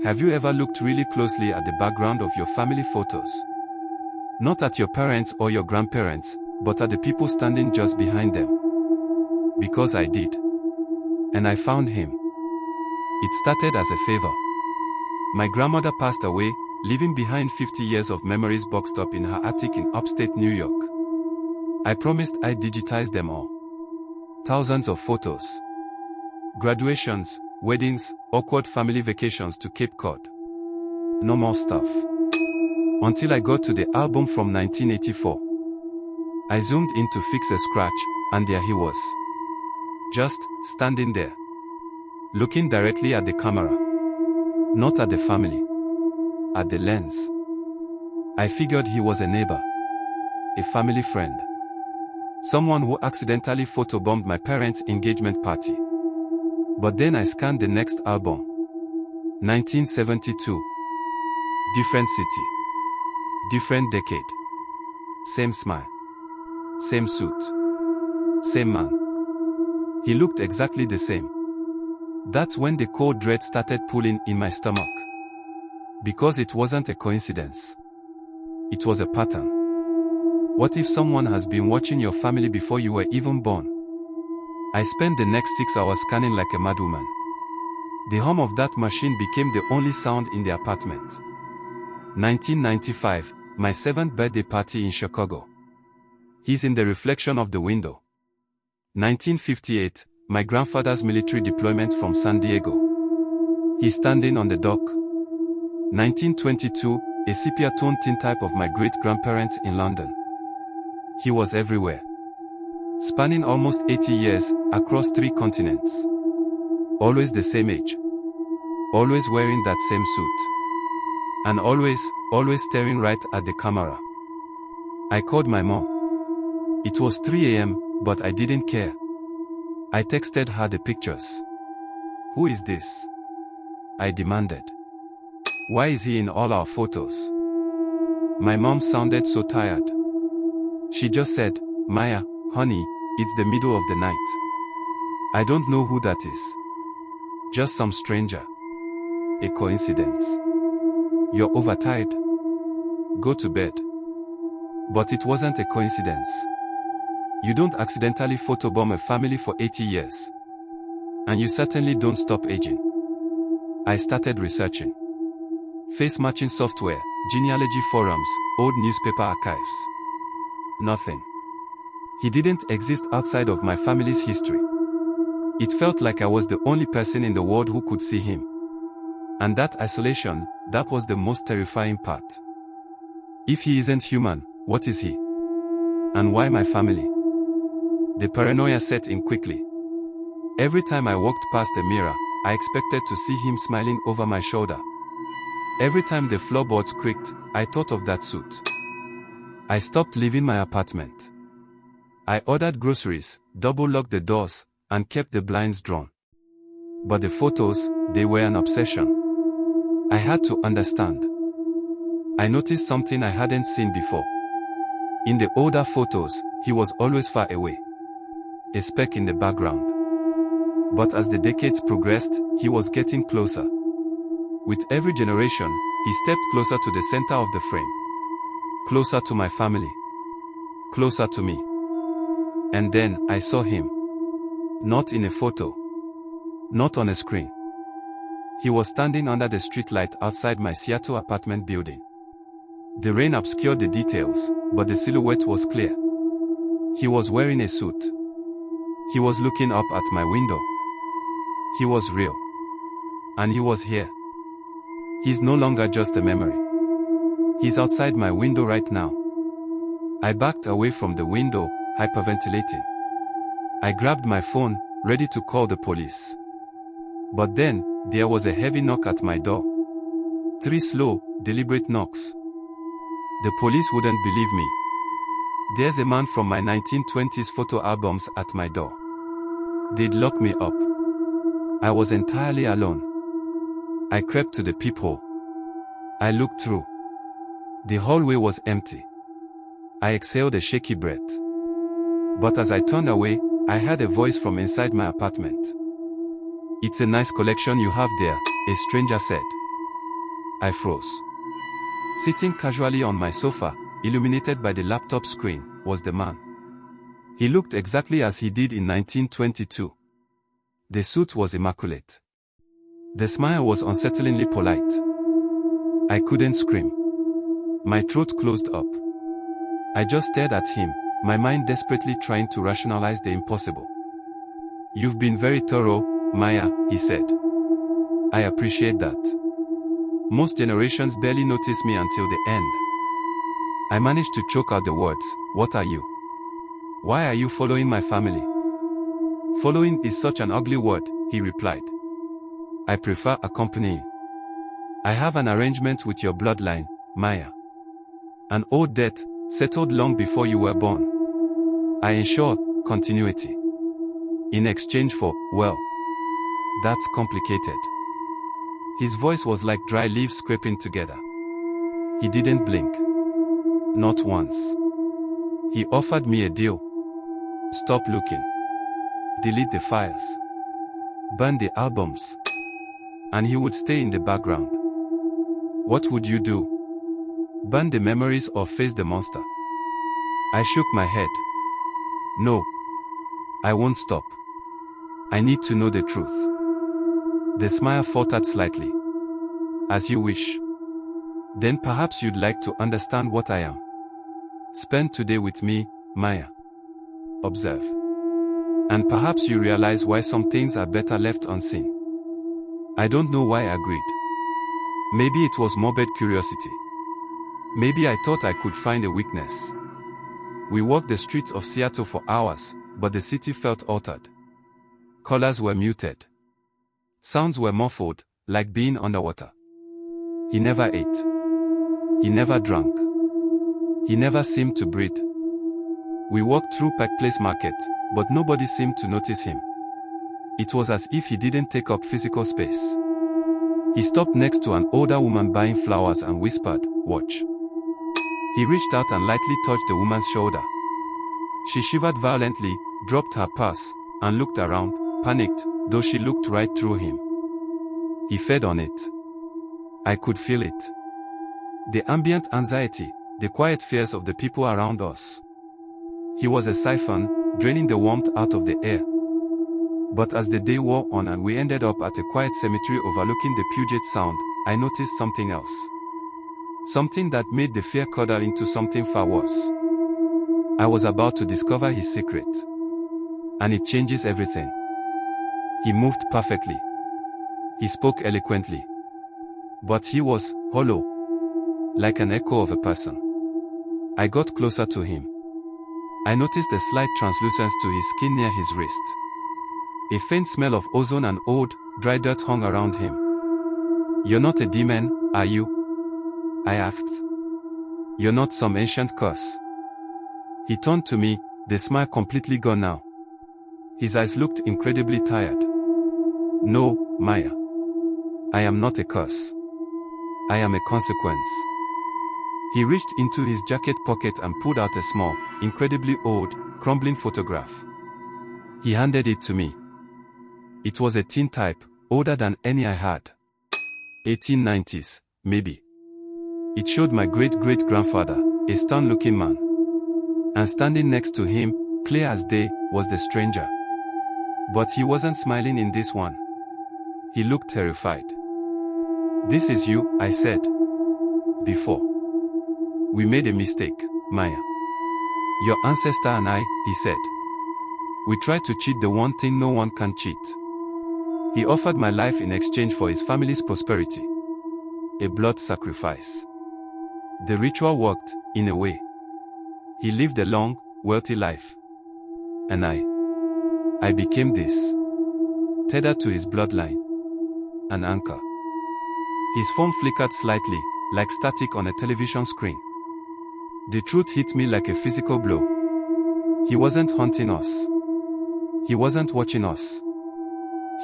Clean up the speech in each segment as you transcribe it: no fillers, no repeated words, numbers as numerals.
Have you ever looked really closely at the background of your family photos? Not at your parents or your grandparents, but at the people standing just behind them. Because I did. And I found him. It started as a favor. My grandmother passed away, leaving behind 50 years of memories boxed up in her attic in upstate New York. I promised I'd digitize them all. Thousands of photos. Graduations, weddings, awkward family vacations to Cape Cod. No more stuff. Until I got to the album from 1984. I zoomed in to fix a scratch, and there he was. Just standing there. Looking directly at the camera. Not at the family. At the lens. I figured he was a neighbor. A family friend. Someone who accidentally photobombed my parents' engagement party. But then I scanned the next album. 1972. Different city. Different decade. Same smile. Same suit. Same man. He looked exactly the same. That's when the cold dread started pulling in my stomach. Because it wasn't a coincidence. It was a pattern. What if someone has been watching your family before you were even born? I spent the next 6 hours scanning like a madwoman. The hum of that machine became the only sound in the apartment. 1995, my 7th birthday party in Chicago. He's in the reflection of the window. 1958, my grandfather's military deployment from San Diego. He's standing on the dock. 1922, a sepia-toned tintype of my great-grandparents in London. He was everywhere. Spanning almost 80 years, across 3 continents. Always the same age. Always wearing that same suit. And always staring right at the camera. I called my mom. It was 3 a.m., but I didn't care. I texted her the pictures. Who is this? I demanded. Why is he in all our photos? My mom sounded so tired. She just said, Maya, honey, it's the middle of the night. I don't know who that is. Just some stranger. A coincidence. You're overtired. Go to bed. But it wasn't a coincidence. You don't accidentally photobomb a family for 80 years. And you certainly don't stop aging. I started researching. Face matching software, genealogy forums, old newspaper archives. Nothing. He didn't exist outside of my family's history. It felt like I was the only person in the world who could see him. And that isolation, that was the most terrifying part. If he isn't human, what is he? And why my family? The paranoia set in quickly. Every time I walked past the mirror, I expected to see him smiling over my shoulder. Every time the floorboards creaked, I thought of that suit. I stopped leaving my apartment. I ordered groceries, double-locked the doors, and kept the blinds drawn. But the photos, they were an obsession. I had to understand. I noticed something I hadn't seen before. In the older photos, he was always far away. A speck in the background. But as the decades progressed, he was getting closer. With every generation, he stepped closer to the center of the frame. Closer to my family. Closer to me. And then, I saw him. Not in a photo. Not on a screen. He was standing under the streetlight outside my Seattle apartment building. The rain obscured the details, but the silhouette was clear. He was wearing a suit. He was looking up at my window. He was real. And he was here. He's no longer just a memory. He's outside my window right now. I backed away from the window, hyperventilating. I grabbed my phone, ready to call the police. But then, there was a heavy knock at my door. 3 slow, deliberate knocks. The police wouldn't believe me. There's a man from my 1920s photo albums at my door. They'd lock me up. I was entirely alone. I crept to the peephole. I looked through. The hallway was empty. I exhaled a shaky breath. But as I turned away, I heard a voice from inside my apartment. "It's a nice collection you have there," a stranger said. I froze. Sitting casually on my sofa, illuminated by the laptop screen, was the man. He looked exactly as he did in 1922. The suit was immaculate. The smile was unsettlingly polite. I couldn't scream. My throat closed up. I just stared at him, my mind desperately trying to rationalize the impossible. "You've been very thorough, Maya," he said. "I appreciate that. Most generations barely notice me until the end." I managed to choke out the words, "What are you? Why are you following my family?" "Following is such an ugly word," he replied. "I prefer accompanying. I have an arrangement with your bloodline, Maya. An old debt, settled long before you were born. I ensure continuity. In exchange for, well, that's complicated." His voice was like dry leaves scraping together. He didn't blink. Not once. He offered me a deal. Stop looking. Delete the files. Burn the albums. And he would stay in the background. What would you do? Burn the memories or face the monster? I shook my head. No. I won't stop. I need to know the truth. The smile faltered slightly. As you wish. Then perhaps you'd like to understand what I am. Spend today with me, Maya. Observe. And perhaps you realize why some things are better left unseen. I don't know why I agreed. Maybe it was morbid curiosity. Maybe I thought I could find a weakness. We walked the streets of Seattle for hours, but the city felt altered. Colors were muted. Sounds were muffled, like being underwater. He never ate. He never drank. He never seemed to breathe. We walked through Pact Place Market, but nobody seemed to notice him. It was as if he didn't take up physical space. He stopped next to an older woman buying flowers and whispered, "Watch." He reached out and lightly touched the woman's shoulder. She shivered violently, dropped her purse, and looked around, panicked, though she looked right through him. He fed on it. I could feel it. The ambient anxiety, the quiet fears of the people around us. He was a siphon, draining the warmth out of the air. But as the day wore on and we ended up at a quiet cemetery overlooking the Puget Sound, I noticed something else. Something that made the fear curdle into something far worse. I was about to discover his secret. And it changes everything. He moved perfectly. He spoke eloquently. But he was hollow. Like an echo of a person. I got closer to him. I noticed a slight translucence to his skin near his wrist. A faint smell of ozone and old, dry dirt hung around him. "You're not a demon, are you?" I asked. "You're not some ancient curse?" He turned to me, the smile completely gone now. His eyes looked incredibly tired. "No, Maya. I am not a curse. I am a consequence." He reached into his jacket pocket and pulled out a small, incredibly old, crumbling photograph. He handed it to me. It was a tintype, older than any I had. 1890s, maybe. It showed my great-great-grandfather, a stern-looking man. And standing next to him, clear as day, was the stranger. But he wasn't smiling in this one. He looked terrified. "This is you," I said. "Before. We made a mistake, Maya. Your ancestor and I," he said. "We tried to cheat the one thing no one can cheat. He offered my life in exchange for his family's prosperity. A blood sacrifice. The ritual worked, in a way. He lived a long, wealthy life. And I became this. Tethered to his bloodline. An anchor." His phone flickered slightly, like static on a television screen. The truth hit me like a physical blow. He wasn't hunting us. He wasn't watching us.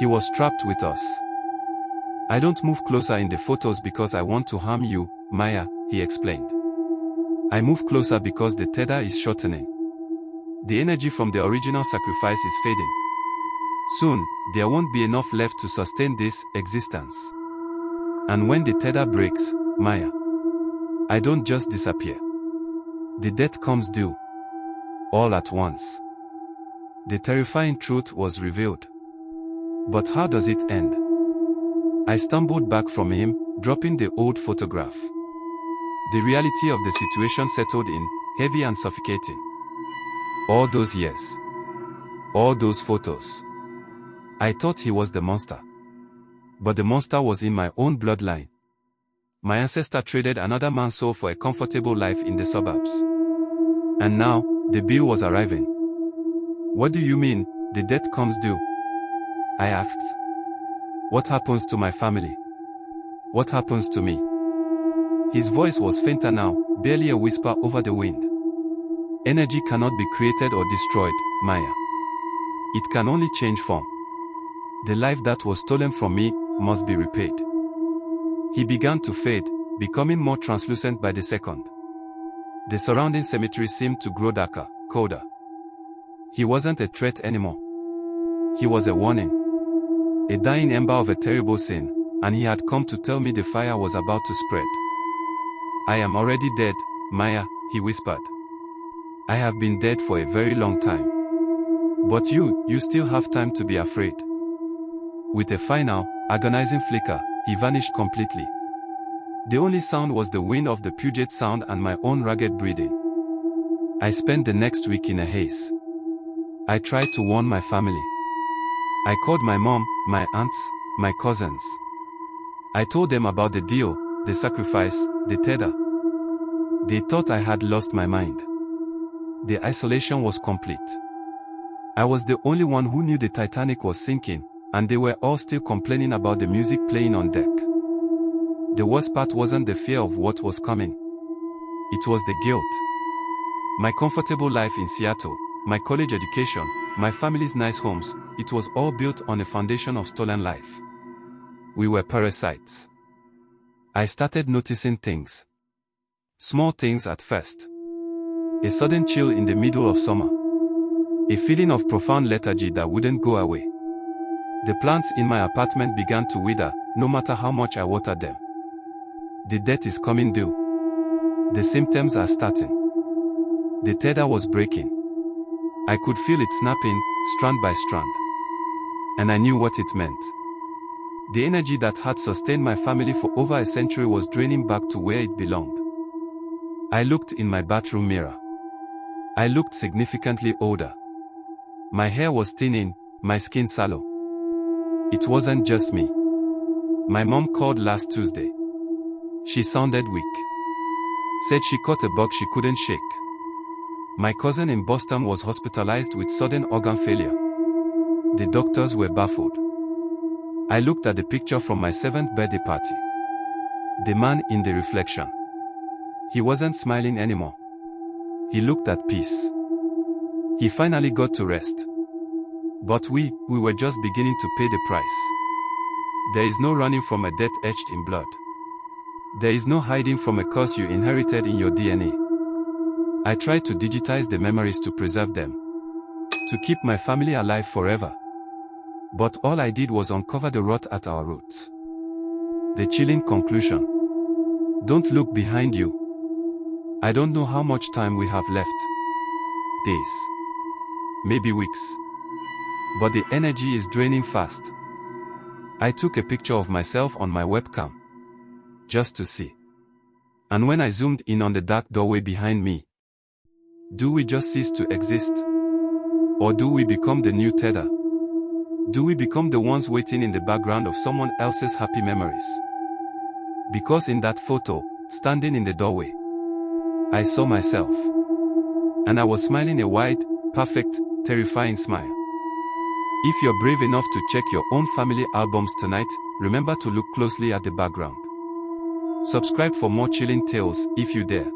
He was trapped with us. "I don't move closer in the photos because I want to harm you, Maya," he explained. "I move closer because the tether is shortening. The energy from the original sacrifice is fading. Soon, there won't be enough left to sustain this existence." And when the tether breaks, Maya, I don't just disappear. The death comes due. All at once. The terrifying truth was revealed. But how does it end? I stumbled back from him, dropping the old photograph. The reality of the situation settled in, heavy and suffocating. All those years. All those photos. I thought he was the monster. But the monster was in my own bloodline. My ancestor traded another man's soul for a comfortable life in the suburbs. And now, the bill was arriving. What do you mean, the death comes due? I asked. What happens to my family? What happens to me? His voice was fainter now, barely a whisper over the wind. Energy cannot be created or destroyed, Maya. It can only change form. The life that was stolen from me must be repaid. He began to fade, becoming more translucent by the second. The surrounding cemetery seemed to grow darker, colder. He wasn't a threat anymore. He was a warning. A dying ember of a terrible sin, and he had come to tell me the fire was about to spread. I am already dead, Maya, he whispered. I have been dead for a very long time. But you still have time to be afraid. With a final, agonizing flicker, he vanished completely. The only sound was the wind of the Puget Sound and my own ragged breathing. I spent the next week in a haze. I tried to warn my family. I called my mom, my aunts, my cousins. I told them about the deal, the sacrifice, the tether. They thought I had lost my mind. The isolation was complete. I was the only one who knew the Titanic was sinking, and they were all still complaining about the music playing on deck. The worst part wasn't the fear of what was coming. It was the guilt. My comfortable life in Seattle, my college education, my family's nice homes, it was all built on a foundation of stolen life. We were parasites. I started noticing things. Small things at first. A sudden chill in the middle of summer. A feeling of profound lethargy that wouldn't go away. The plants in my apartment began to wither, no matter how much I watered them. The death is coming due. The symptoms are starting. The tether was breaking. I could feel it snapping, strand by strand. And I knew what it meant. The energy that had sustained my family for over a century was draining back to where it belonged. I looked in my bathroom mirror. I looked significantly older. My hair was thinning, my skin sallow. It wasn't just me. My mom called last Tuesday. She sounded weak. Said she caught a bug she couldn't shake. My cousin in Boston was hospitalized with sudden organ failure. The doctors were baffled. I looked at the picture from my 7th birthday party. The man in the reflection. He wasn't smiling anymore. He looked at peace. He finally got to rest. But we were just beginning to pay the price. There is no running from a death etched in blood. There is no hiding from a curse you inherited in your DNA. I tried to digitize the memories to preserve them. To keep my family alive forever. But all I did was uncover the rot at our roots. The chilling conclusion. Don't look behind you. I don't know how much time we have left. Days. Maybe weeks. But the energy is draining fast. I took a picture of myself on my webcam. Just to see. And when I zoomed in on the dark doorway behind me, do we just cease to exist? Or do we become the new tether? Do we become the ones waiting in the background of someone else's happy memories? Because in that photo, standing in the doorway, I saw myself. And I was smiling a wide, perfect, terrifying smile. If you're brave enough to check your own family albums tonight, remember to look closely at the background. Subscribe for more chilling tales if you dare.